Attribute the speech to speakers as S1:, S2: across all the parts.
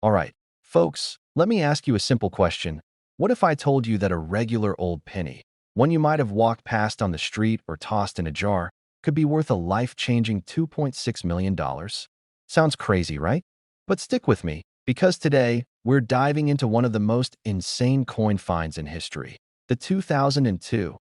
S1: All right, folks, let me ask you a simple question. What if I told you that a regular old penny, one you might have walked past on the street or tossed in a jar, could be worth a life-changing $2.6 million? Sounds crazy, right? But stick with me, because today we're diving into one of the most insane coin finds in history, the 2002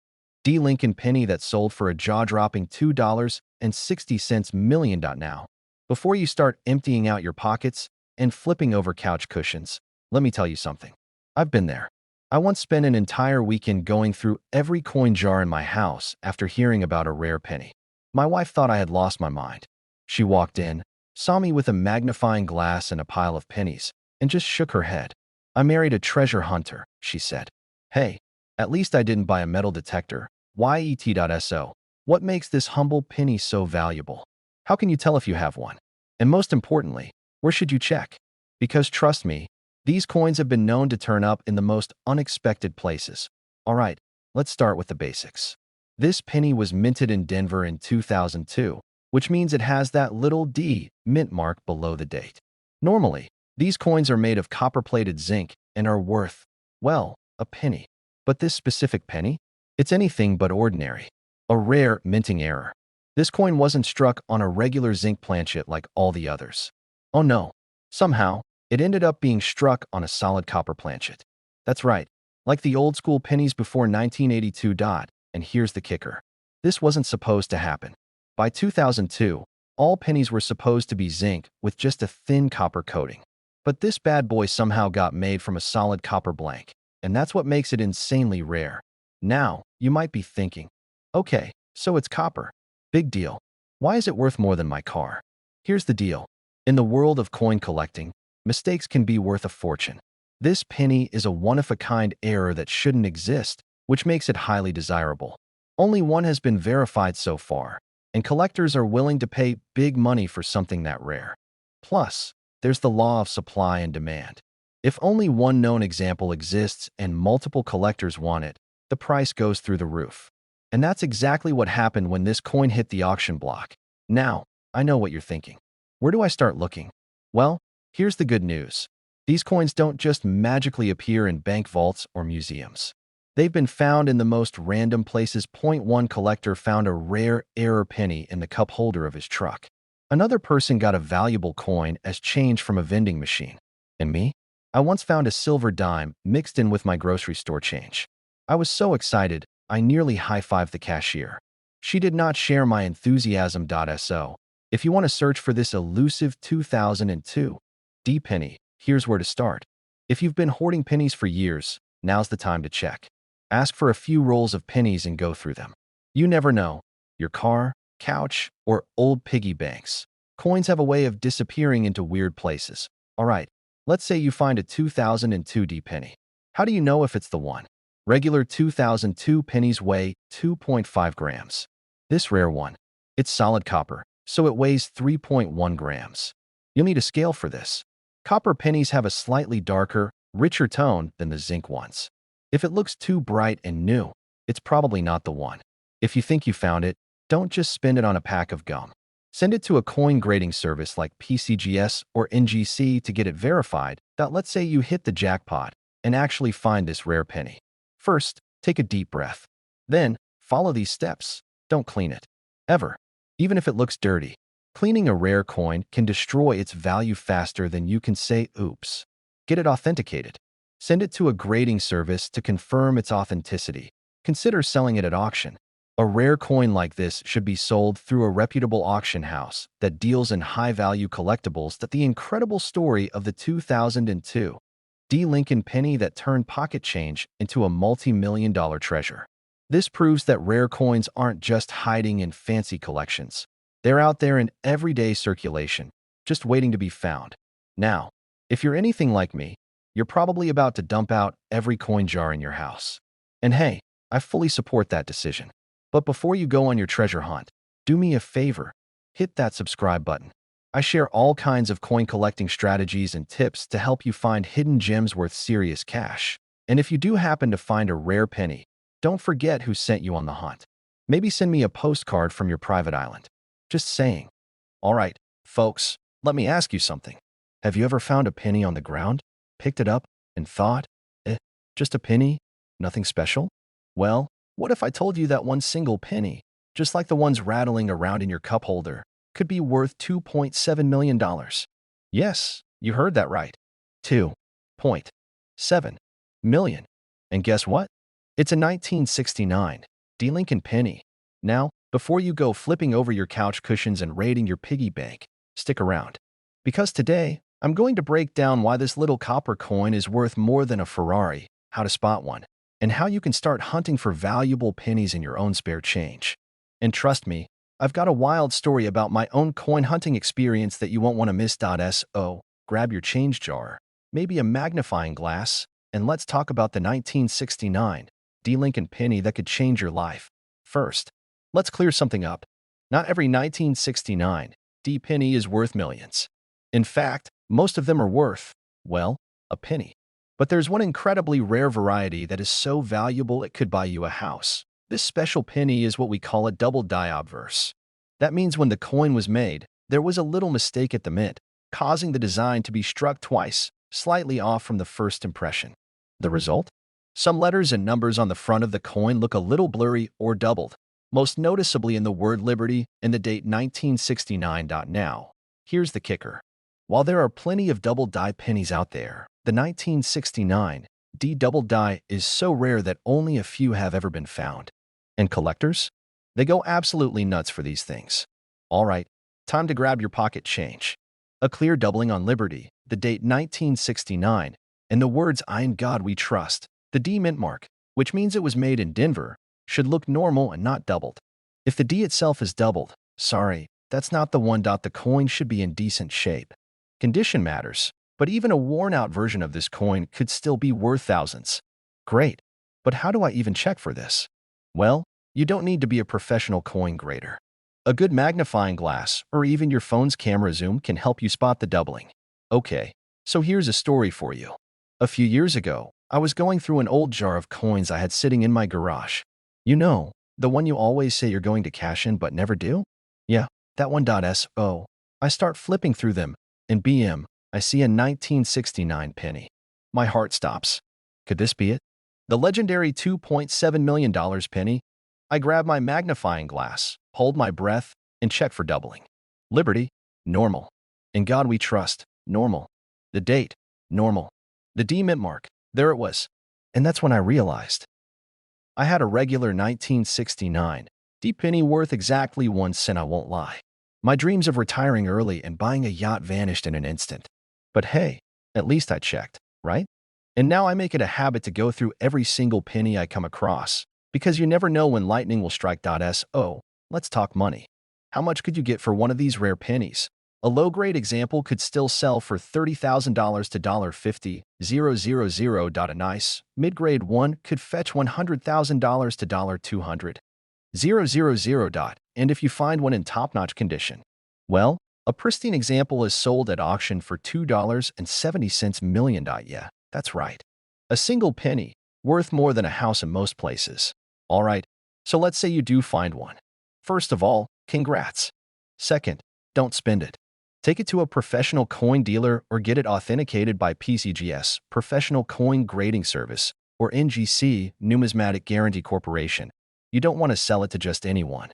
S1: D. Lincoln penny that sold for a jaw-dropping $2.60 million. Now, before you start emptying out your pockets and flipping over couch cushions, let me tell you something. I've been there. I once spent an entire weekend going through every coin jar in my house after hearing about a rare penny. My wife thought I had lost my mind. She walked in, saw me with a magnifying glass and a pile of pennies, and just shook her head. "I married a treasure hunter," she said. "Hey, at least I didn't buy a metal detector. YET.SO. What makes this humble penny so valuable? How can you tell if you have one? And most importantly, where should you check? Because trust me, these coins have been known to turn up in the most unexpected places. All right, let's start with the basics. This penny was minted in Denver in 2002, which means it has that little D mint mark below the date. Normally, these coins are made of copper-plated zinc and are worth, well, a penny. But this specific penny? It's anything but ordinary. A rare minting error. This coin wasn't struck on a regular zinc planchet like all the others. Oh no. Somehow, it ended up being struck on a solid copper planchet. That's right, like the old school pennies before 1982. And here's the kicker. This wasn't supposed to happen. By 2002, all pennies were supposed to be zinc with just a thin copper coating. But this bad boy somehow got made from a solid copper blank, and that's what makes it insanely rare. Now, you might be thinking, okay, so it's copper. Big deal. Why is it worth more than my car? Here's the deal. In the world of coin collecting, mistakes can be worth a fortune. This penny is a one-of-a-kind error that shouldn't exist, which makes it highly desirable. Only one has been verified so far, and collectors are willing to pay big money for something that rare. Plus, there's the law of supply and demand. If only one known example exists and multiple collectors want it, the price goes through the roof. And that's exactly what happened when this coin hit the auction block. Now, I know what you're thinking. Where do I start looking? Well, here's the good news. These coins don't just magically appear in bank vaults or museums. They've been found in the most random places. One collector found a rare error penny in the cup holder of his truck. Another person got a valuable coin as change from a vending machine. And me? I once found a silver dime mixed in with my grocery store change. I was so excited, I nearly high-fived the cashier. She did not share my enthusiasm. So, if you want to search for this elusive 2002 D penny, here's where to start. If you've been hoarding pennies for years, now's the time to check. Ask for a few rolls of pennies and go through them. You never know. Your car, couch, or old piggy banks. Coins have a way of disappearing into weird places. All right, let's say you find a 2002 D penny. How do you know if it's the one? Regular 2002 pennies weigh 2.5 grams. This rare one, it's solid copper, so it weighs 3.1 grams. You'll need a scale for this. Copper pennies have a slightly darker, richer tone than the zinc ones. If it looks too bright and new, it's probably not the one. If you think you found it, don't just spend it on a pack of gum. Send it to a coin grading service like PCGS or NGC to get it verified. Let's say you hit the jackpot and actually find this rare penny. First, take a deep breath. Then, follow these steps. Don't clean it. Ever. Even if it looks dirty. Cleaning a rare coin can destroy its value faster than you can say oops. Get it authenticated. Send it to a grading service to confirm its authenticity. Consider selling it at auction. A rare coin like this should be sold through a reputable auction house that deals in high-value collectibles. The incredible story of the 2002 D. Lincoln penny that turned pocket change into a multi-million-dollar treasure. This proves that rare coins aren't just hiding in fancy collections. They're out there in everyday circulation, just waiting to be found. Now, if you're anything like me, you're probably about to dump out every coin jar in your house. And hey, I fully support that decision. But before you go on your treasure hunt, do me a favor. Hit that subscribe button. I share all kinds of coin collecting strategies and tips to help you find hidden gems worth serious cash. And if you do happen to find a rare penny, don't forget who sent you on the hunt. Maybe send me a postcard from your private island. Just saying. All right, folks, let me ask you something. Have you ever found a penny on the ground, picked it up, and thought, eh, just a penny? Nothing special? Well, what if I told you that one single penny, just like the ones rattling around in your cup holder, could be worth $2.7 million? Yes, you heard that right. 2.7 million. And guess what? It's a 1969 D. Lincoln penny. Now, before you go flipping over your couch cushions and raiding your piggy bank, stick around. Because today, I'm going to break down why this little copper coin is worth more than a Ferrari, how to spot one, and how you can start hunting for valuable pennies in your own spare change. And trust me, I've got a wild story about my own coin hunting experience that you won't want to miss. So, grab your change jar, maybe a magnifying glass, and let's talk about the 1969 D. Lincoln penny that could change your life. First, let's clear something up. Not every 1969 D penny is worth millions. In fact, most of them are worth, well, a penny. But there's one incredibly rare variety that is so valuable it could buy you a house. This special penny is what we call a double die obverse. That means when the coin was made, there was a little mistake at the mint, causing the design to be struck twice, slightly off from the first impression. The result? Some letters and numbers on the front of the coin look a little blurry or doubled, most noticeably in the word Liberty and the date 1969. Now, here's the kicker. While there are plenty of double die pennies out there, the 1969 D double die is so rare that only a few have ever been found. And collectors? They go absolutely nuts for these things. All right, time to grab your pocket change. A clear doubling on Liberty, the date 1969, and the words "I in God we trust," the D mint mark, which means it was made in Denver, should look normal and not doubled. If the D itself is doubled, sorry, that's not the one. The coin should be in decent shape. Condition matters, but even a worn-out version of this coin could still be worth thousands. Great, but how do I even check for this? Well, you don't need to be a professional coin grader. A good magnifying glass or even your phone's camera zoom can help you spot the doubling. Okay, so here's a story for you. A few years ago, I was going through an old jar of coins I had sitting in my garage. You know, the one you always say you're going to cash in but never do? Yeah, that one. So, I start flipping through them, and I see a 1969 penny. My heart stops. Could this be it? The legendary $2.7 million penny? I grab my magnifying glass, hold my breath, and check for doubling. Liberty, normal. In God we trust, normal. The date, normal. The D mint mark, there it was. And that's when I realized I had a regular 1969 D penny worth exactly 1 cent. I won't lie. My dreams of retiring early and buying a yacht vanished in an instant. But hey, at least I checked, right? And now I make it a habit to go through every single penny I come across, because you never know when lightning will strike. So, let's talk money. How much could you get for one of these rare pennies? A low-grade example could still sell for $30,000 to $50,000. A nice, mid-grade one could fetch $100,000 to $200,000. And if you find one in top-notch condition, well, a pristine example is sold at auction for $2.70 million. Yeah, that's right. A single penny, worth more than a house in most places. All right, so let's say you do find one. First of all, congrats. Second, don't spend it. Take it to a professional coin dealer or get it authenticated by PCGS, Professional Coin Grading Service, or NGC, Numismatic Guarantee Corporation. You don't want to sell it to just anyone,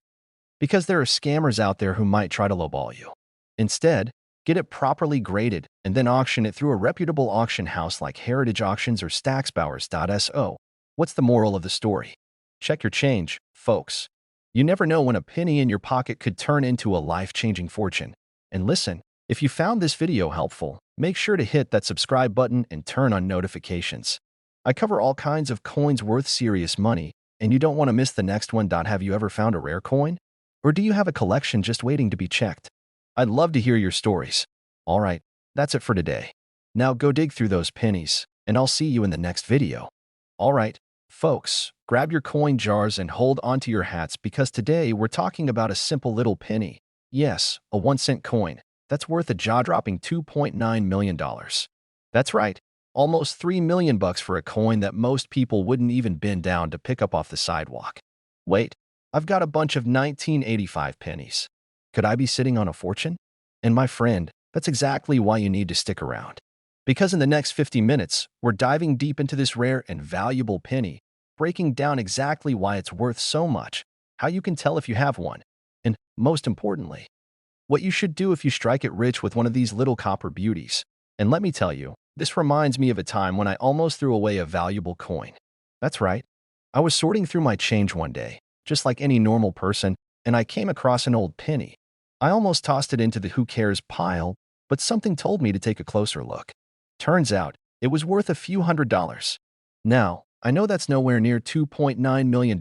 S1: because there are scammers out there who might try to lowball you. Instead, get it properly graded and then auction it through a reputable auction house like Heritage Auctions or Stacksbowers.so. What's the moral of the story? Check your change, folks. You never know when a penny in your pocket could turn into a life-changing fortune. And listen, if you found this video helpful, make sure to hit that subscribe button and turn on notifications. I cover all kinds of coins worth serious money, and you don't want to miss the next one. Have you ever found a rare coin? Or do you have a collection just waiting to be checked? I'd love to hear your stories. All right, that's it for today. Now go dig through those pennies, and I'll see you in the next video. All right, folks, grab your coin jars and hold onto your hats because today we're talking about a simple little penny. Yes, a 1-cent coin that's worth a jaw-dropping $2.9 million. That's right, almost $3 million for a coin that most people wouldn't even bend down to pick up off the sidewalk. Wait, I've got a bunch of 1985 pennies. Could I be sitting on a fortune? And my friend, That's exactly why you need to stick around. Because in the next 50 minutes, we're diving deep into this rare and valuable penny, breaking down exactly why it's worth so much, how you can tell if you have one, and most importantly, what you should do if you strike it rich with one of these little copper beauties. And let me tell you, this reminds me of a time when I almost threw away a valuable coin. That's right. I was sorting through my change one day, just like any normal person, and I came across an old penny. I almost tossed it into the who cares pile, but something told me to take a closer look. Turns out, it was worth a few $100s. Now, I know that's nowhere near $2.9 million,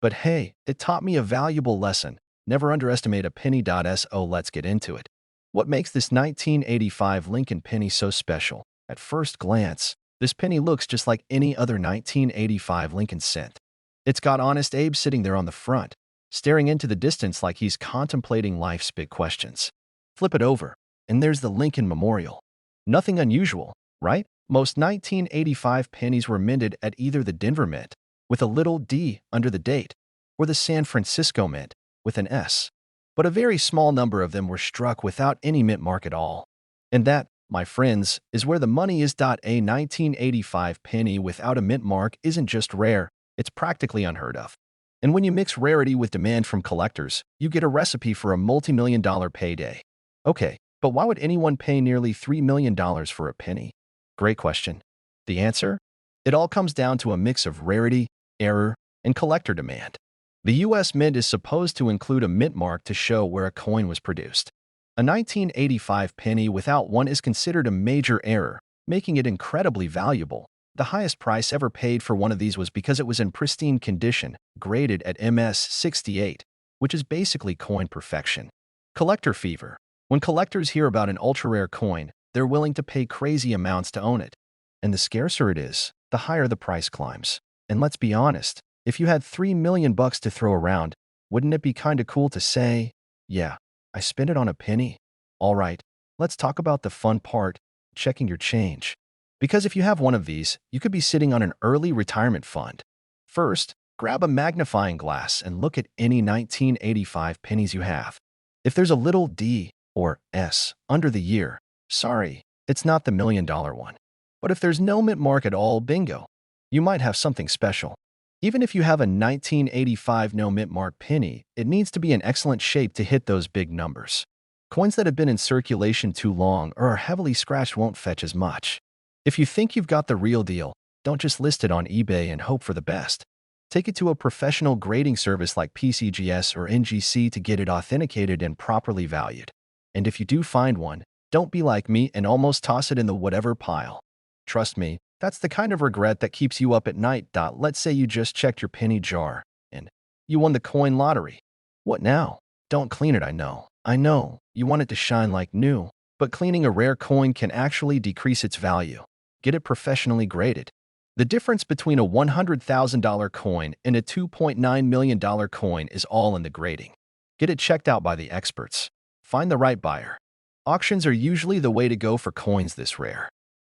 S1: but hey, it taught me a valuable lesson. Never underestimate a penny. So let's get into it. What makes this 1985 Lincoln penny so special? At first glance, this penny looks just like any other 1985 Lincoln cent. It's got Honest Abe sitting there on the front, staring into the distance like he's contemplating life's big questions. Flip it over, and there's the Lincoln Memorial. Nothing unusual, right? Most 1985 pennies were minted at either the Denver Mint, with a little d under the date, or the San Francisco Mint, with an S. But a very small number of them were struck without any mint mark at all. And that, my friends, is where the money is. A 1985 penny without a mint mark isn't just rare, it's practically unheard of. And when you mix rarity with demand from collectors, you get a recipe for a multi-million-dollar payday. Okay, but why would anyone pay nearly $3 million for a penny? Great question. The answer? It all comes down to a mix of rarity, error, and collector demand. The U.S. Mint is supposed to include a mint mark to show where a coin was produced. A 1985 penny without one is considered a major error, making it incredibly valuable. The highest price ever paid for one of these was because it was in pristine condition, graded at MS 68, which is basically coin perfection. Collector fever. When collectors hear about an ultra-rare coin, they're willing to pay crazy amounts to own it. And the scarcer it is, the higher the price climbs. And let's be honest, if you had $3 million to throw around, wouldn't it be kinda cool to say, yeah, I spent it on a penny? All right, let's talk about the fun part, checking your change. Because if you have one of these, you could be sitting on an early retirement fund. First, grab a magnifying glass and look at any 1985 pennies you have. If there's a little D or S under the year, sorry, it's not the $1 million one. But if there's no mint mark at all, bingo, you might have something special. Even if you have a 1985 no mint mark penny, it needs to be in excellent shape to hit those big numbers. Coins that have been in circulation too long or are heavily scratched won't fetch as much. If you think you've got the real deal, don't just list it on eBay and hope for the best. Take it to a professional grading service like PCGS or NGC to get it authenticated and properly valued. And if you do find one, don't be like me and almost toss it in the whatever pile. Trust me, that's the kind of regret that keeps you up at night. Let's say you just checked your penny jar and you won the coin lottery. What now? Don't clean it, I know. I know, you want it to shine like new, but cleaning a rare coin can actually decrease its value. Get it professionally graded. The difference between a $100,000 coin and a $2.9 million coin is all in the grading. Get it checked out by the experts. Find the right buyer. Auctions are usually the way to go for coins this rare.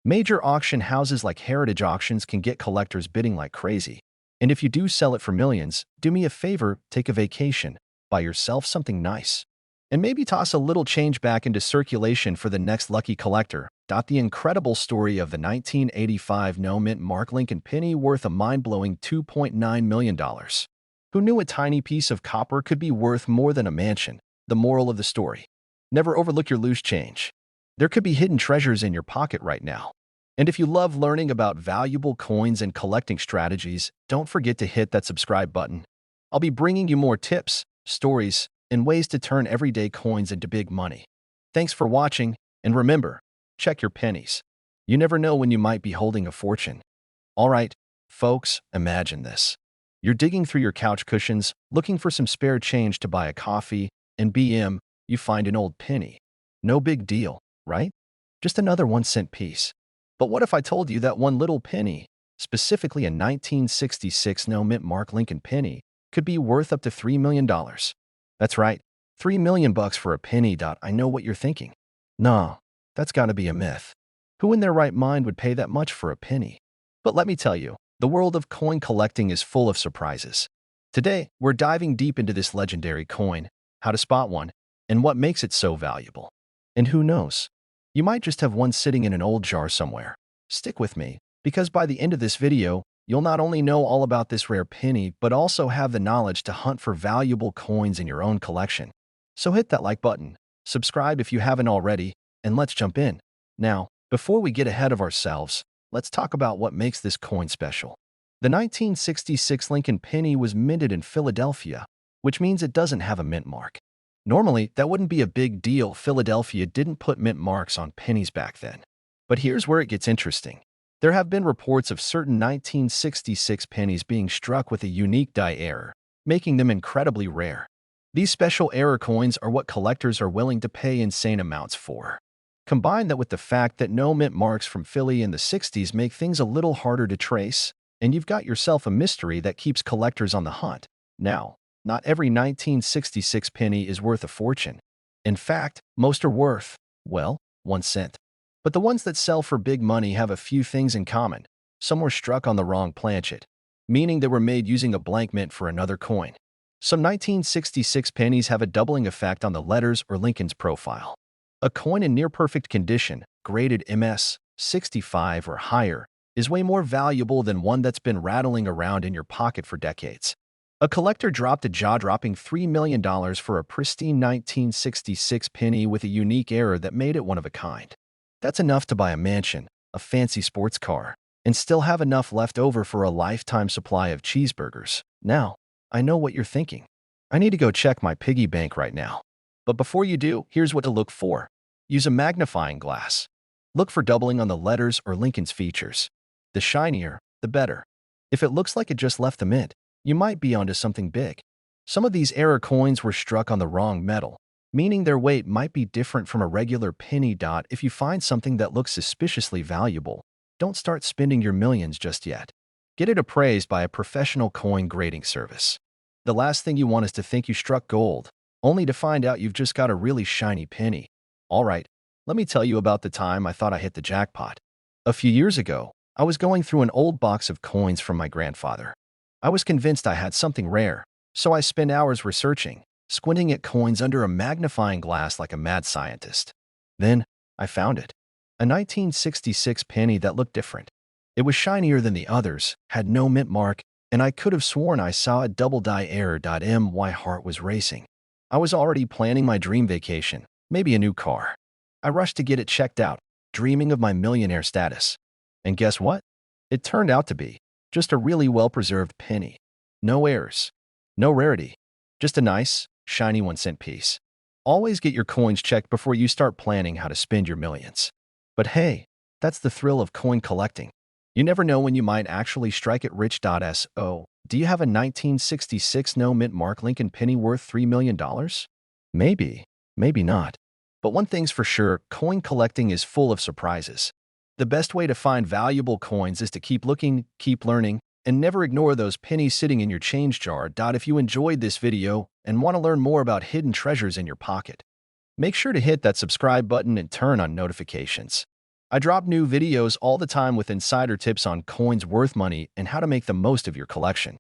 S1: Major auction houses like Heritage Auctions can get collectors bidding like crazy. And if you do sell it for millions, do me a favor, take a vacation, buy yourself something nice. And maybe toss a little change back into circulation for the next lucky collector. The incredible story of the 1985 no mint mark Lincoln penny worth a mind-blowing $2.9 million. Who knew a tiny piece of copper could be worth more than a mansion? The moral of the story: never overlook your loose change. There could be hidden treasures in your pocket right now. And if you love learning about valuable coins and collecting strategies, don't forget to hit that subscribe button. I'll be bringing you more tips, stories, and ways to turn everyday coins into big money. Thanks for watching, and remember, check your pennies. You never know when you might be holding a fortune. All right, folks, imagine this. You're digging through your couch cushions, looking for some spare change to buy a coffee, and you find an old penny. No big deal, right? Just another 1-cent piece. But what if I told you that one little penny, specifically a 1966 no mint mark Lincoln penny, could be worth up to $3 million? That's right, $3 million for a penny. I know what you're thinking. No, that's gotta be a myth. Who in their right mind would pay that much for a penny? But let me tell you, the world of coin collecting is full of surprises. Today, we're diving deep into this legendary coin, how to spot one, and what makes it so valuable. And who knows? You might just have one sitting in an old jar somewhere. Stick with me, because by the end of this video, you'll not only know all about this rare penny, but also have the knowledge to hunt for valuable coins in your own collection. So hit that like button, subscribe if you haven't already, and let's jump in. Now, before we get ahead of ourselves, let's talk about what makes this coin special. The 1966 Lincoln penny was minted in Philadelphia, which means it doesn't have a mint mark. Normally, that wouldn't be a big deal. Philadelphia didn't put mint marks on pennies back then. But here's where it gets interesting. There have been reports of certain 1966 pennies being struck with a unique die error, making them incredibly rare. These special error coins are what collectors are willing to pay insane amounts for. Combine that with the fact that no mint marks from Philly in the 60s make things a little harder to trace, and you've got yourself a mystery that keeps collectors on the hunt. Now, not every 1966 penny is worth a fortune. In fact, most are worth, well, 1 cent. But the ones that sell for big money have a few things in common. Some were struck on the wrong planchet, meaning they were made using a blank mint for another coin. Some 1966 pennies have a doubling effect on the letters or Lincoln's profile. A coin in near-perfect condition, graded MS 65 or higher, is way more valuable than one that's been rattling around in your pocket for decades. A collector dropped a jaw-dropping $3 million for a pristine 1966 penny with a unique error that made it one of a kind. That's enough to buy a mansion, a fancy sports car, and still have enough left over for a lifetime supply of cheeseburgers. Now, I know what you're thinking. I need to go check my piggy bank right now. But before you do, here's what to look for. Use a magnifying glass. Look for doubling on the letters or Lincoln's features. The shinier, the better. If it looks like it just left the mint, you might be onto something big. Some of these error coins were struck on the wrong metal, meaning their weight might be different from a regular penny. If you find something that looks suspiciously valuable, don't start spending your millions just yet. Get it appraised by a professional coin grading service. The last thing you want is to think you struck gold, only to find out you've just got a really shiny penny. All right, let me tell you about the time I thought I hit the jackpot. A few years ago, I was going through an old box of coins from my grandfather. I was convinced I had something rare, so I spent hours researching, squinting at coins under a magnifying glass like a mad scientist. Then, I found it. A 1966 penny that looked different. It was shinier than the others, had no mint mark, and I could have sworn I saw a double die error. My heart was racing. I was already planning my dream vacation, maybe a new car. I rushed to get it checked out, dreaming of my millionaire status. And guess what? It turned out to be just a really well-preserved penny. No errors, no rarity, just a nice, shiny 1-cent piece. Always get your coins checked before you start planning how to spend your millions. But hey, that's the thrill of coin collecting. You never know when you might actually strike it rich. So, do you have a 1966 no mint mark Lincoln penny worth $3 million? Maybe, maybe not. But one thing's for sure, coin collecting is full of surprises. The best way to find valuable coins is to keep looking, keep learning, and never ignore those pennies sitting in your change jar. If you enjoyed this video and want to learn more about hidden treasures in your pocket, make sure to hit that subscribe button and turn on notifications. I drop new videos all the time with insider tips on coins worth money and how to make the most of your collection.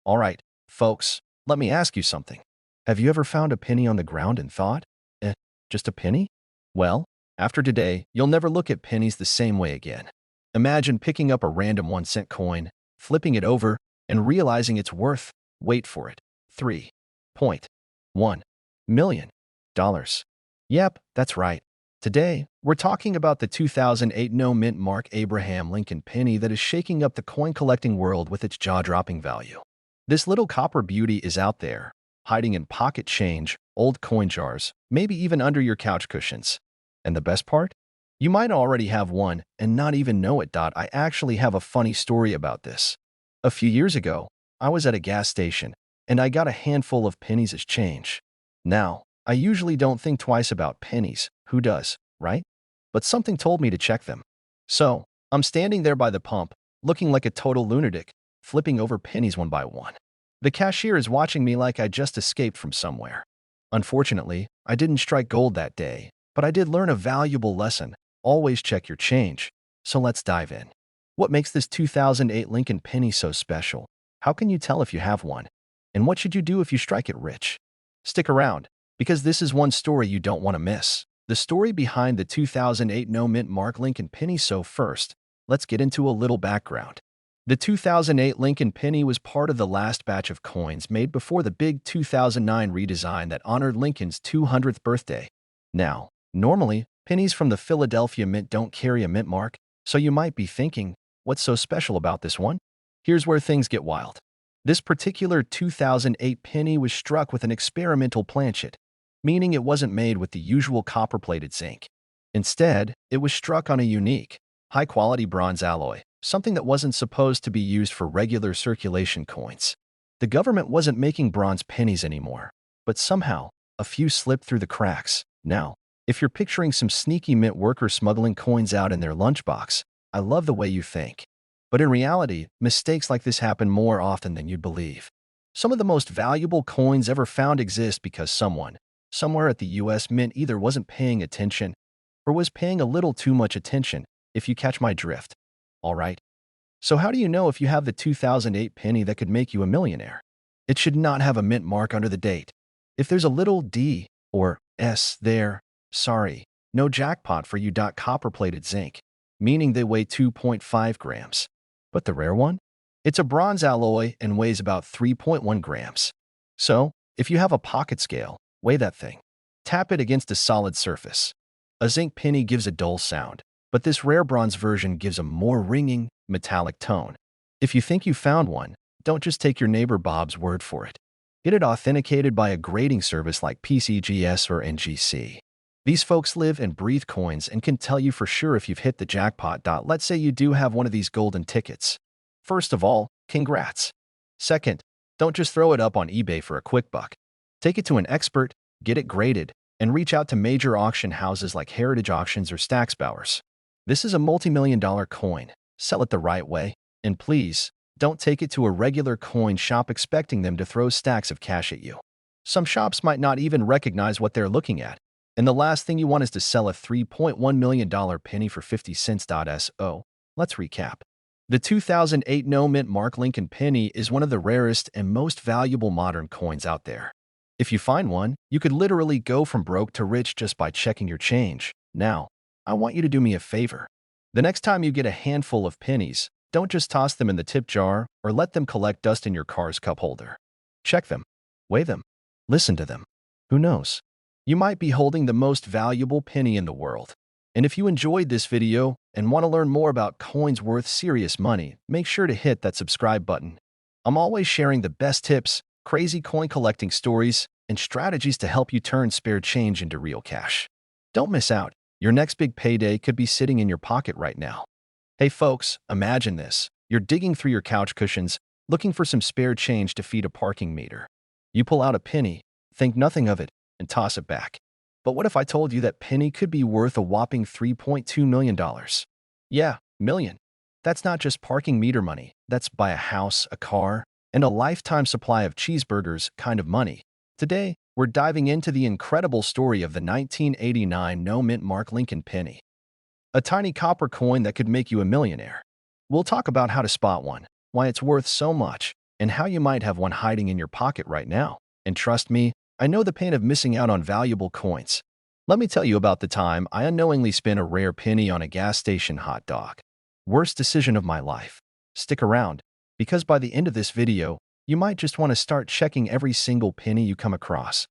S1: All right, folks, let me ask you something. Have you ever found a penny on the ground and thought, just a penny? Well, after today, you'll never look at pennies the same way again. Imagine picking up a random 1-cent coin, flipping it over, and realizing it's worth, wait for it, $3.1 million. Yep, that's right. Today, we're talking about the 2008 no mint mark Abraham Lincoln penny that is shaking up the coin collecting world with its jaw-dropping value. This little copper beauty is out there, hiding in pocket change, old coin jars, maybe even under your couch cushions. And the best part? You might already have one and not even know it. I actually have a funny story about this. A few years ago, I was at a gas station, and I got a handful of pennies as change. Now, I usually don't think twice about pennies. Who does, right? But something told me to check them. So, I'm standing there by the pump, looking like a total lunatic, flipping over pennies one by one. The cashier is watching me like I just escaped from somewhere. Unfortunately, I didn't strike gold that day, but I did learn a valuable lesson. Always check your change. So let's dive in. What makes this 2008 Lincoln penny so special? How can you tell if you have one? And what should you do if you strike it rich? Stick around, because this is one story you don't want to miss. the story behind the 2008 no-mint Mark Lincoln penny. So first, let's get into a little background. The 2008 Lincoln penny was part of the last batch of coins made before the big 2009 redesign that honored Lincoln's 200th birthday. Now, normally, pennies from the Philadelphia Mint don't carry a mint mark, so you might be thinking, what's so special about this one? Here's where things get wild. This particular 2008 penny was struck with an experimental planchet, meaning it wasn't made with the usual copper-plated zinc. Instead, it was struck on a unique, high-quality bronze alloy, something that wasn't supposed to be used for regular circulation coins. The government wasn't making bronze pennies anymore, but somehow, a few slipped through the cracks. Now, if you're picturing some sneaky mint worker smuggling coins out in their lunchbox, I love the way you think. But in reality, mistakes like this happen more often than you'd believe. Some of the most valuable coins ever found exist because someone, somewhere at the US Mint either wasn't paying attention or was paying a little too much attention, if you catch my drift. All right. So how do you know if you have the 2008 penny that could make you a millionaire? It should not have a mint mark under the date. If there's a little D or S there, sorry, no jackpot for you. Copper-plated zinc, meaning they weigh 2.5 grams. But the rare one? It's a bronze alloy and weighs about 3.1 grams. So, if you have a pocket scale, weigh that thing. Tap it against a solid surface. A zinc penny gives a dull sound, but this rare bronze version gives a more ringing, metallic tone. If you think you found one, don't just take your neighbor Bob's word for it. Get it authenticated by a grading service like PCGS or NGC. These folks live and breathe coins and can tell you for sure if you've hit the jackpot. Let's say you do have one of these golden tickets. First of all, congrats. Second, don't just throw it up on eBay for a quick buck. Take it to an expert, get it graded, and reach out to major auction houses like Heritage Auctions or Stacksbowers. This is a multi-million-dollar coin. Sell it the right way. And please, don't take it to a regular coin shop expecting them to throw stacks of cash at you. Some shops might not even recognize what they're looking at. And the last thing you want is to sell a $3.1 million penny for 50 cents. So, let's recap. The 2008 no-mint Mark Lincoln penny is one of the rarest and most valuable modern coins out there. If you find one, you could literally go from broke to rich just by checking your change. Now, I want you to do me a favor. The next time you get a handful of pennies, don't just toss them in the tip jar or let them collect dust in your car's cup holder. Check them, weigh them, listen to them. Who knows? You might be holding the most valuable penny in the world. And if you enjoyed this video and want to learn more about coins worth serious money, make sure to hit that subscribe button. I'm always sharing the best tips, crazy coin collecting stories, and strategies to help you turn spare change into real cash. Don't miss out. Your next big payday could be sitting in your pocket right now. Hey folks, imagine this. You're digging through your couch cushions, looking for some spare change to feed a parking meter. You pull out a penny, think nothing of it, and toss it back. But what if I told you that penny could be worth a whopping $3.2 million? Yeah, million. That's not just parking meter money. That's buy a house, a car, and a lifetime supply of cheeseburgers kind of money. Today, we're diving into the incredible story of the 1989 no-mint Mark Lincoln penny. A tiny copper coin that could make you a millionaire. We'll talk about how to spot one, why it's worth so much, and how you might have one hiding in your pocket right now. And trust me, I know the pain of missing out on valuable coins. Let me tell you about the time I unknowingly spent a rare penny on a gas station hot dog. Worst decision of my life. Stick around, because by the end of this video, you might just want to start checking every single penny you come across.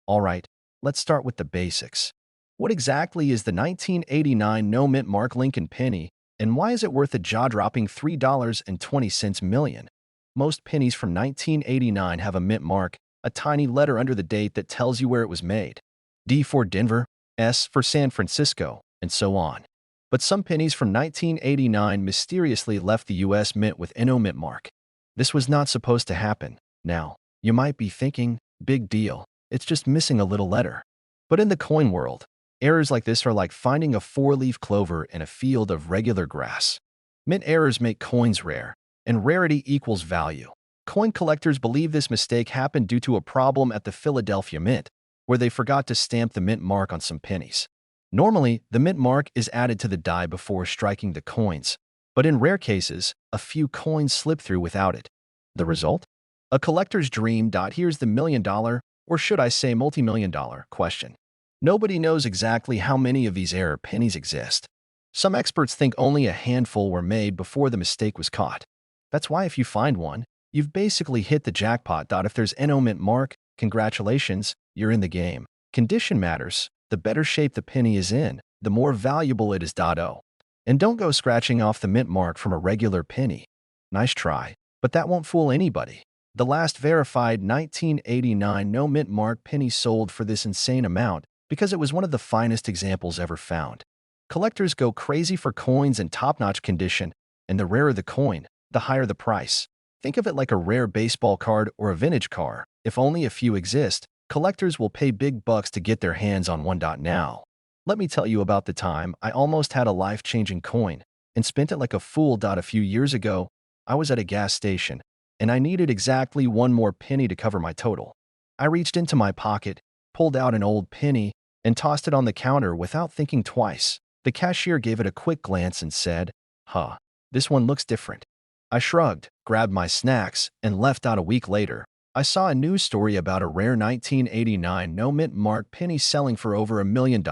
S1: Alright, let's start with the basics. What exactly is the 1989 no-mint Mark Lincoln penny, and why is it worth a jaw-dropping $3.20 million? Most pennies from 1989 have a mint mark, a tiny letter under the date that tells you where it was made. D for Denver, S for San Francisco, and so on. But some pennies from 1989 mysteriously left the US Mint with no mint mark. This was not supposed to happen. Now, you might be thinking, big deal, it's just missing a little letter. But in the coin world, errors like this are like finding a four-leaf clover in a field of regular grass. Mint errors make coins rare, and rarity equals value. Coin collectors believe this mistake happened due to a problem at the Philadelphia Mint, where they forgot to stamp the mint mark on some pennies. Normally, the mint mark is added to the die before striking the coins, but in rare cases, a few coins slip through without it. The result? A collector's dream. Here's the million-dollar, or should I say multi-million-dollar, question. Nobody knows exactly how many of these rare pennies exist. Some experts think only a handful were made before the mistake was caught. That's why if you find one, you've basically hit the jackpot. If there's no mint mark, congratulations, you're in the game. Condition matters. The better shape the penny is in, the more valuable it is. And don't go scratching off the mint mark from a regular penny. Nice try, but that won't fool anybody. The last verified 1989 no mint mark penny sold for this insane amount because it was one of the finest examples ever found. Collectors go crazy for coins in top-notch condition, and the rarer the coin, the higher the price. Think of it like a rare baseball card or a vintage car. If only a few exist, collectors will pay big bucks to get their hands on one. Now, let me tell you about the time I almost had a life-changing coin and spent it like a fool. A few years ago, I was at a gas station, and I needed exactly one more penny to cover my total. I reached into my pocket, pulled out an old penny, and tossed it on the counter without thinking twice. The cashier gave it a quick glance and said, "Huh, this one looks different." I shrugged, grabbed my snacks, and left. A week later, I saw a news story about a rare 1989 no mint mark penny selling for over $1 million.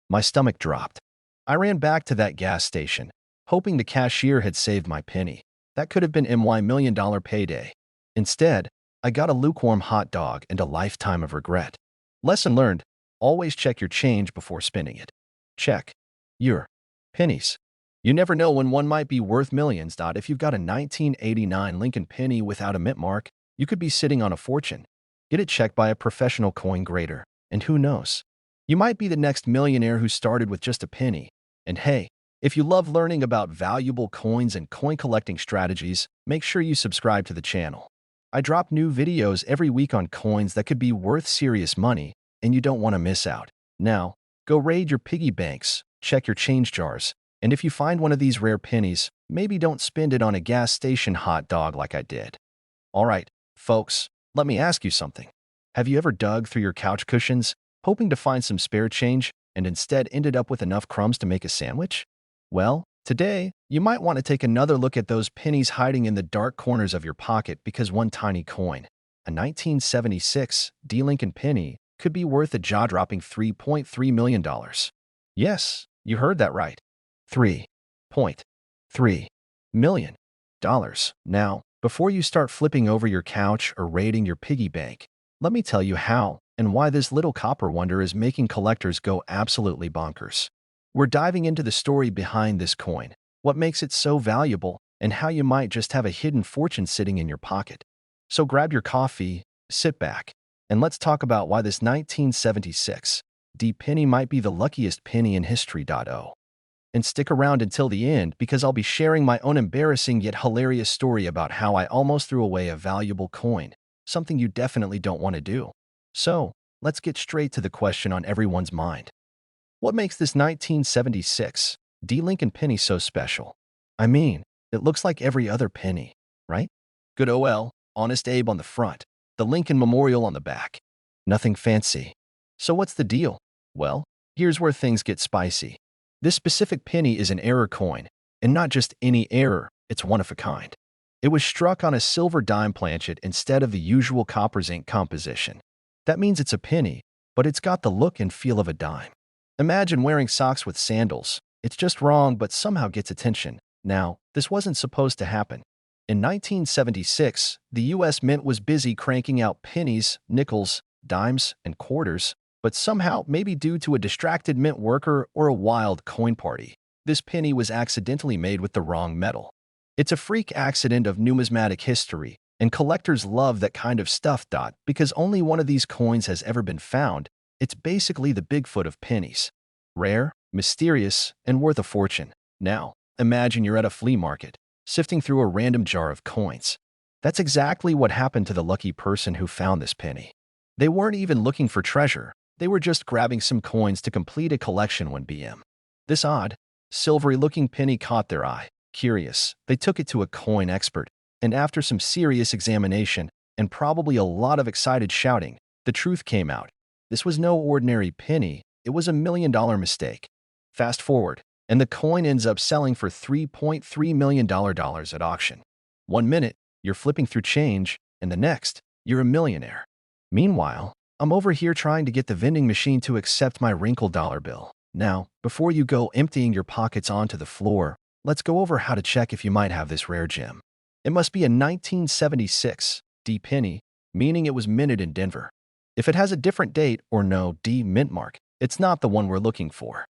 S1: My stomach dropped. I ran back to that gas station, hoping the cashier had saved my penny. That could have been my $1 million payday. Instead, I got a lukewarm hot dog and a lifetime of regret. Lesson learned: always check your change before spending it. Check your pennies. You never know when one might be worth millions. If you've got a 1989 Lincoln penny without a mint mark, you could be sitting on a fortune. Get it checked by a professional coin grader, and who knows? You might be the next millionaire who started with just a penny. And hey, if you love learning about valuable coins and coin collecting strategies, make sure you subscribe to the channel. I drop new videos every week on coins that could be worth serious money, and you don't want to miss out. Now, go raid your piggy banks, check your change jars, and if you find one of these rare pennies, maybe don't spend it on a gas station hot dog like I did. All right, folks, let me ask you something. Have you ever dug through your couch cushions, hoping to find some spare change, and instead ended up with enough crumbs to make a sandwich? Well, today, you might want to take another look at those pennies hiding in the dark corners of your pocket, because one tiny coin, a 1976 Lincoln penny, could be worth a jaw-dropping $3.3 million. Yes, you heard that right. $3.3 million. Now, before you start flipping over your couch or raiding your piggy bank, let me tell you how and why this little copper wonder is making collectors go absolutely bonkers. We're diving into the story behind this coin, what makes it so valuable, and how you might just have a hidden fortune sitting in your pocket. So grab your coffee, sit back, and let's talk about why this 1976 penny might be the luckiest penny in history. And stick around until the end, because I'll be sharing my own embarrassing yet hilarious story about how I almost threw away a valuable coin, something you definitely don't want to do. So, let's get straight to the question on everyone's mind. What makes this 1976 Lincoln penny so special? I mean, it looks like every other penny, right? Good Honest Abe on the front, the Lincoln Memorial on the back. Nothing fancy. So what's the deal? Well, here's where things get spicy. This specific penny is an error coin, and not just any error, it's one of a kind. It was struck on a silver dime planchet instead of the usual copper zinc composition. That means it's a penny, but it's got the look and feel of a dime. Imagine wearing socks with sandals. It's just wrong, but somehow gets attention. Now, this wasn't supposed to happen. In 1976, the U.S. Mint was busy cranking out pennies, nickels, dimes, and quarters, but somehow, maybe due to a distracted mint worker or a wild coin party, this penny was accidentally made with the wrong metal. It's a freak accident of numismatic history, and collectors love that kind of stuff. Because only one of these coins has ever been found, it's basically the Bigfoot of pennies. Rare, mysterious, and worth a fortune. Now, imagine you're at a flea market, sifting through a random jar of coins. That's exactly what happened to the lucky person who found this penny. They weren't even looking for treasure. They were just grabbing some coins to complete a collection when this odd, silvery-looking penny caught their eye. Curious, they took it to a coin expert, and after some serious examination, and probably a lot of excited shouting, the truth came out. This was no ordinary penny, it was $1 million mistake. Fast forward, and the coin ends up selling for $3.3 million at auction. 1 minute, you're flipping through change, and the next, you're a millionaire. Meanwhile, I'm over here trying to get the vending machine to accept my wrinkled dollar bill. Now, before you go emptying your pockets onto the floor, let's go over how to check if you might have this rare gem. It must be a 1976 D penny, meaning it was minted in Denver. If it has a different date or no D mint mark, it's not the one we're looking for.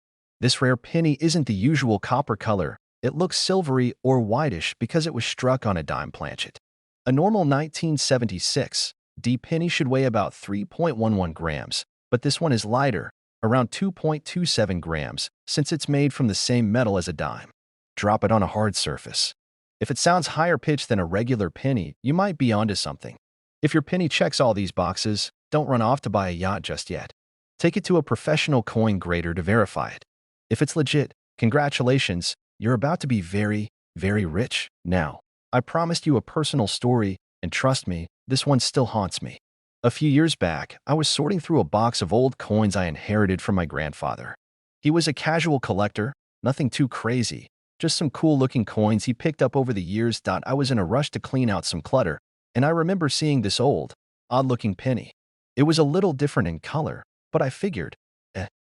S1: This rare penny isn't the usual copper color. It looks silvery or whitish because it was struck on a dime planchet. A normal 1976 D penny should weigh about 3.11 grams, but this one is lighter, around 2.27 grams, since it's made from the same metal as a dime. Drop it on a hard surface. If it sounds higher pitched than a regular penny, you might be onto something. If your penny checks all these boxes, don't run off to buy a yacht just yet. Take it to a professional coin grader to verify it. If it's legit, congratulations, you're about to be very, very rich. Now, I promised you a personal story, and trust me, this one still haunts me. A few years back, I was sorting through a box of old coins I inherited from my grandfather. He was a casual collector, nothing too crazy, just some cool-looking coins he picked up over the years. I was in a rush to clean out some clutter, and I remember seeing this old, odd-looking penny. It was a little different in color, but I figured,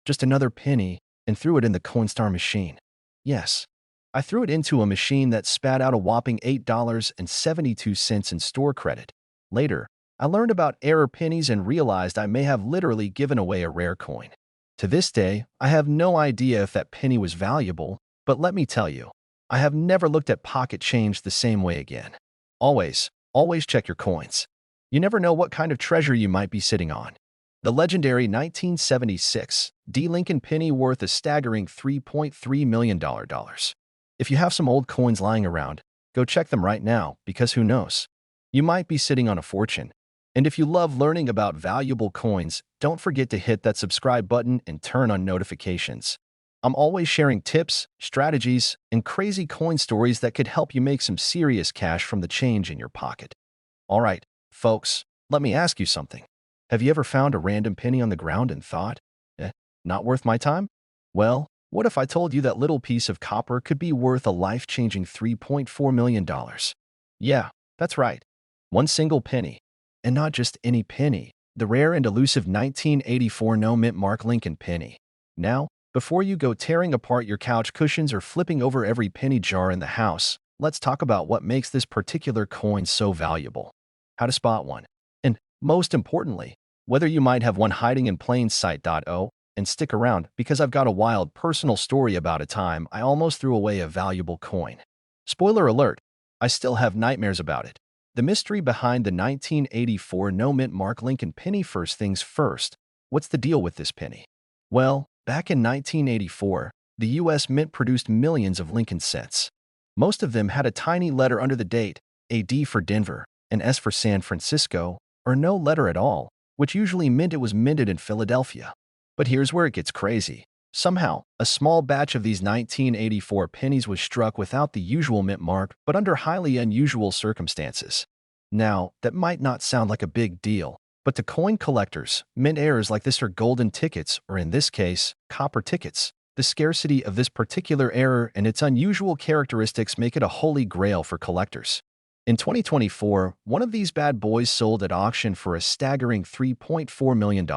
S1: just another penny, and threw it in the Coinstar machine. Yes, I threw it into a machine that spat out a whopping $8.72 in store credit. Later, I learned about error pennies and realized I may have literally given away a rare coin. To this day, I have no idea if that penny was valuable, but let me tell you, I have never looked at pocket change the same way again. Always check your coins. You never know what kind of treasure you might be sitting on. The legendary 1976 D Lincoln penny worth a staggering $3.3 million. If you have some old coins lying around, go check them right now, because who knows? You might be sitting on a fortune. And if you love learning about valuable coins, don't forget to hit that subscribe button and turn on notifications. I'm always sharing tips, strategies, and crazy coin stories that could help you make some serious cash from the change in your pocket. All right, folks, let me ask you something. Have you ever found a random penny on the ground and thought, not worth my time? Well, what if I told you that little piece of copper could be worth a life-changing $3.4 million? Yeah, that's right. One single penny. And not just any penny, the rare and elusive 1984 no-mint mark Lincoln penny. Now, before you go tearing apart your couch cushions or flipping over every penny jar in the house, let's talk about what makes this particular coin so valuable. How to spot one. And, most importantly, whether you might have one hiding in plain sight. And stick around, because I've got a wild personal story about a time I almost threw away a valuable coin. Spoiler alert, I still have nightmares about it. The mystery behind the 1984 no-mint mark Lincoln penny. First things first, what's the deal with this penny? Well, back in 1984, the U.S. Mint produced millions of Lincoln cents. Most of them had a tiny letter under the date, a D for Denver, an S for San Francisco, or no letter at all, which usually meant it was minted in Philadelphia. But here's where it gets crazy. Somehow, a small batch of these 1984 pennies was struck without the usual mint mark, but under highly unusual circumstances. Now, that might not sound like a big deal, but to coin collectors, mint errors like this are golden tickets, or in this case, copper tickets. The scarcity of this particular error and its unusual characteristics make it a holy grail for collectors. In 2024, one of these bad boys sold at auction for a staggering $3.4 million.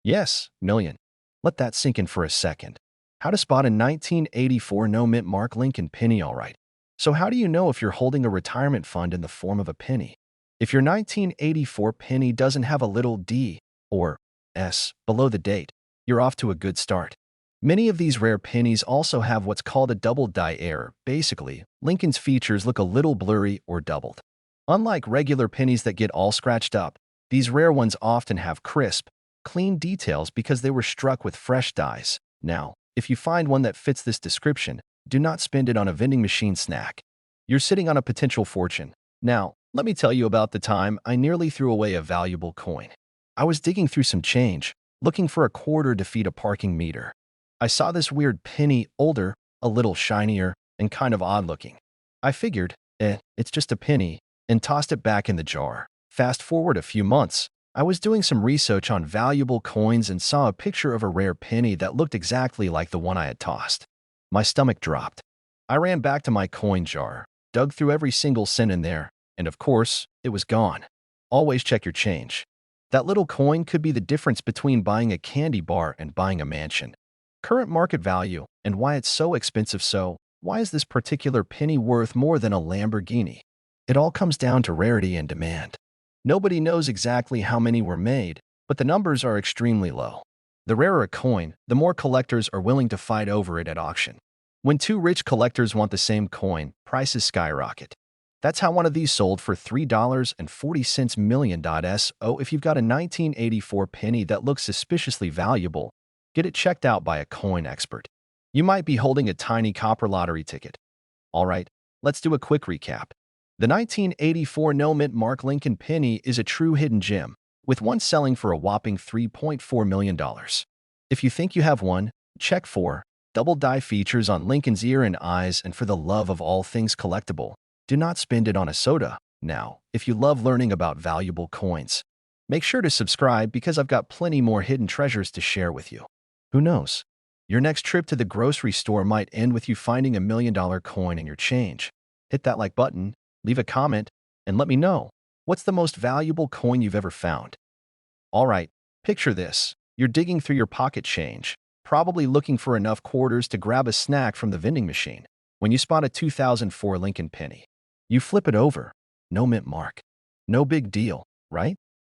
S1: Yes, million. Let that sink in for a second. How to spot a 1984 no-mint mark Lincoln penny. Alright, so how do you know if you're holding a retirement fund in the form of a penny? If your 1984 penny doesn't have a little D or S below the date, you're off to a good start. Many of these rare pennies also have what's called a double die error. Basically, Lincoln's features look a little blurry or doubled. Unlike regular pennies that get all scratched up, these rare ones often have crisp, clean details because they were struck with fresh dies. Now, if you find one that fits this description, do not spend it on a vending machine snack. You're sitting on a potential fortune. Now, let me tell you about the time I nearly threw away a valuable coin. I was digging through some change, looking for a quarter to feed a parking meter. I saw this weird penny, older, a little shinier, and kind of odd-looking. I figured, it's just a penny, and tossed it back in the jar. Fast forward a few months, I was doing some research on valuable coins and saw a picture of a rare penny that looked exactly like the one I had tossed. My stomach dropped. I ran back to my coin jar, dug through every single cent in there, and of course, it was gone. Always check your change. That little coin could be the difference between buying a candy bar and buying a mansion. Current market value and why it's so expensive. So, why is this particular penny worth more than a Lamborghini? It all comes down to rarity and demand. Nobody knows exactly how many were made, but the numbers are extremely low. The rarer a coin, the more collectors are willing to fight over it at auction. When two rich collectors want the same coin, prices skyrocket. That's how one of these sold for $3.40 million. So if you've got a 1984 penny that looks suspiciously valuable, get it checked out by a coin expert. You might be holding a tiny copper lottery ticket. All right, let's do a quick recap. The 1984 no-mint Mark Lincoln penny is a true hidden gem, with one selling for a whopping $3.4 million. If you think you have one, check for double die features on Lincoln's ear and eyes, and for the love of all things collectible, do not spend it on a soda. Now, if you love learning about valuable coins, make sure to subscribe because I've got plenty more hidden treasures to share with you. Who knows? Your next trip to the grocery store might end with you finding a $1 million coin in your change. Hit that like button, leave a comment, and let me know, what's the most valuable coin you've ever found? All right, picture this. You're digging through your pocket change, probably looking for enough quarters to grab a snack from the vending machine, when you spot a 2004 Lincoln penny. You flip it over. No mint mark. No big deal, right?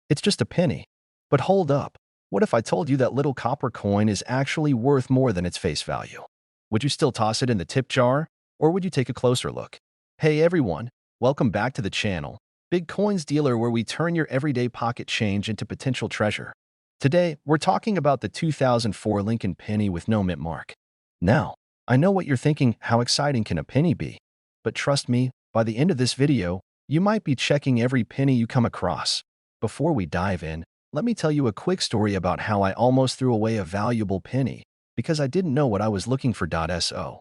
S1: It's just a penny. But hold up. What if I told you that little copper coin is actually worth more than its face value? Would you still toss it in the tip jar, or would you take a closer look? Hey everyone, welcome back to the channel, Big Coins Dealer, where we turn your everyday pocket change into potential treasure. Today, we're talking about the 2004 Lincoln penny with no mint mark. Now, I know what you're thinking, how exciting can a penny be? But trust me, by the end of this video, you might be checking every penny you come across. Before we dive in, let me tell you a quick story about how I almost threw away a valuable penny because I didn't know what I was looking for. So,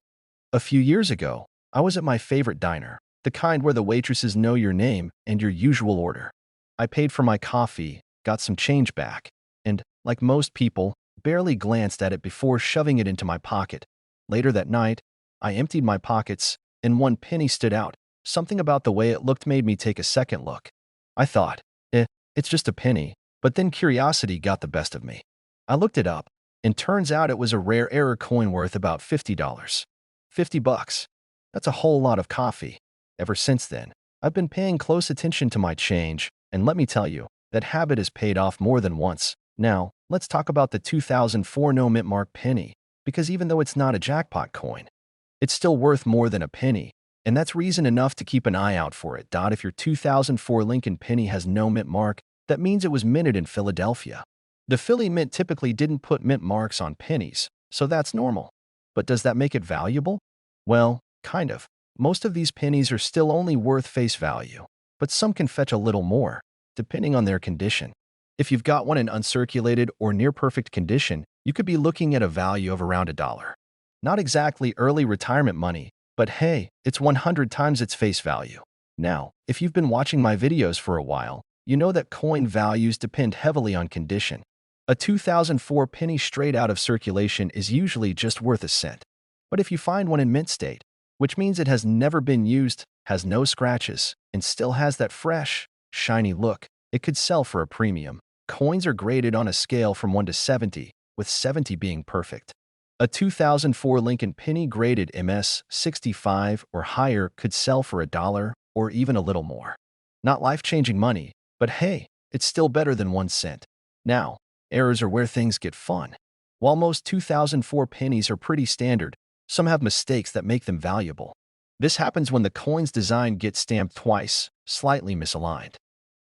S1: a few years ago, I was at my favorite diner, the kind where the waitresses know your name and your usual order. I paid for my coffee, got some change back, and, like most people, barely glanced at it before shoving it into my pocket. Later that night, I emptied my pockets, and one penny stood out. Something about the way it looked made me take a second look. I thought, it's just a penny, but then curiosity got the best of me. I looked it up, and turns out it was a rare error coin worth about $50. $50. That's a whole lot of coffee. Ever since then, I've been paying close attention to my change, and let me tell you, that habit has paid off more than once. Now, let's talk about the 2004 no mint mark penny, because even though it's not a jackpot coin, it's still worth more than a penny. And that's reason enough to keep an eye out for it. If your 2004 Lincoln penny has no mint mark, that means it was minted in Philadelphia. The Philly Mint typically didn't put mint marks on pennies, so that's normal. But does that make it valuable? Well, kind of. Most of these pennies are still only worth face value, but some can fetch a little more, depending on their condition. If you've got one in uncirculated or near perfect condition, you could be looking at a value of around $1. Not exactly early retirement money, but hey, it's 100 times its face value. Now, if you've been watching my videos for a while, you know that coin values depend heavily on condition. A 2004 penny straight out of circulation is usually just worth a cent. But if you find one in mint state, which means it has never been used, has no scratches, and still has that fresh, shiny look, it could sell for a premium. Coins are graded on a scale from 1 to 70, with 70 being perfect. A 2004 Lincoln penny graded MS 65 or higher could sell for $1 or even a little more. Not life-changing money, but hey, it's still better than 1 cent. Now, errors are where things get fun. While most 2004 pennies are pretty standard, some have mistakes that make them valuable. This happens when the coin's design gets stamped twice, slightly misaligned.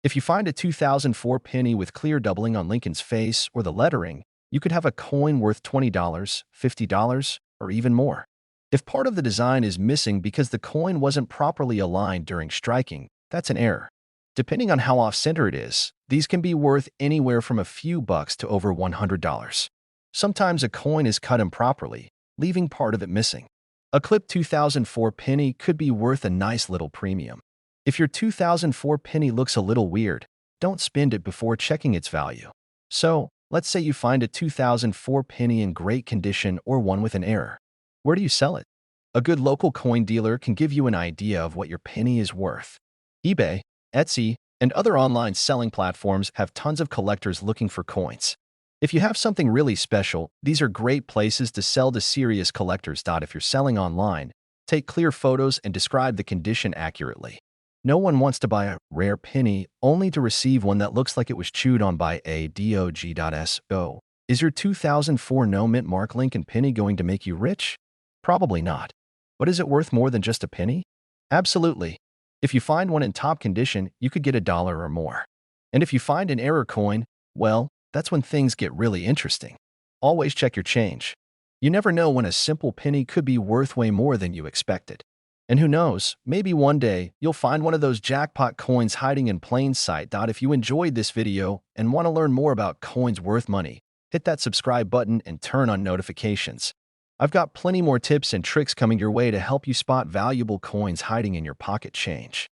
S1: If you find a 2004 penny with clear doubling on Lincoln's face or the lettering, you could have a coin worth $20, $50, or even more. If part of the design is missing because the coin wasn't properly aligned during striking, that's an error. Depending on how off-center it is, these can be worth anywhere from a few bucks to over $100. Sometimes a coin is cut improperly, leaving part of it missing. A clipped 2004 penny could be worth a nice little premium. If your 2004 penny looks a little weird, don't spend it before checking its value. So, let's say you find a 2004 penny in great condition or one with an error. Where do you sell it? A good local coin dealer can give you an idea of what your penny is worth. eBay, Etsy, and other online selling platforms have tons of collectors looking for coins. If you have something really special, these are great places to sell to serious collectors. If you're selling online, take clear photos and describe the condition accurately. No one wants to buy a rare penny only to receive one that looks like it was chewed on by a dog.so. Is your 2004 no mint mark Lincoln penny going to make you rich? Probably not. But is it worth more than just a penny? Absolutely. If you find one in top condition, you could get $1 or more. And if you find an error coin, well, that's when things get really interesting. Always check your change. You never know when a simple penny could be worth way more than you expected. And who knows, maybe one day you'll find one of those jackpot coins hiding in plain sight. If you enjoyed this video and want to learn more about coins worth money, hit that subscribe button and turn on notifications. I've got plenty more tips and tricks coming your way to help you spot valuable coins hiding in your pocket change.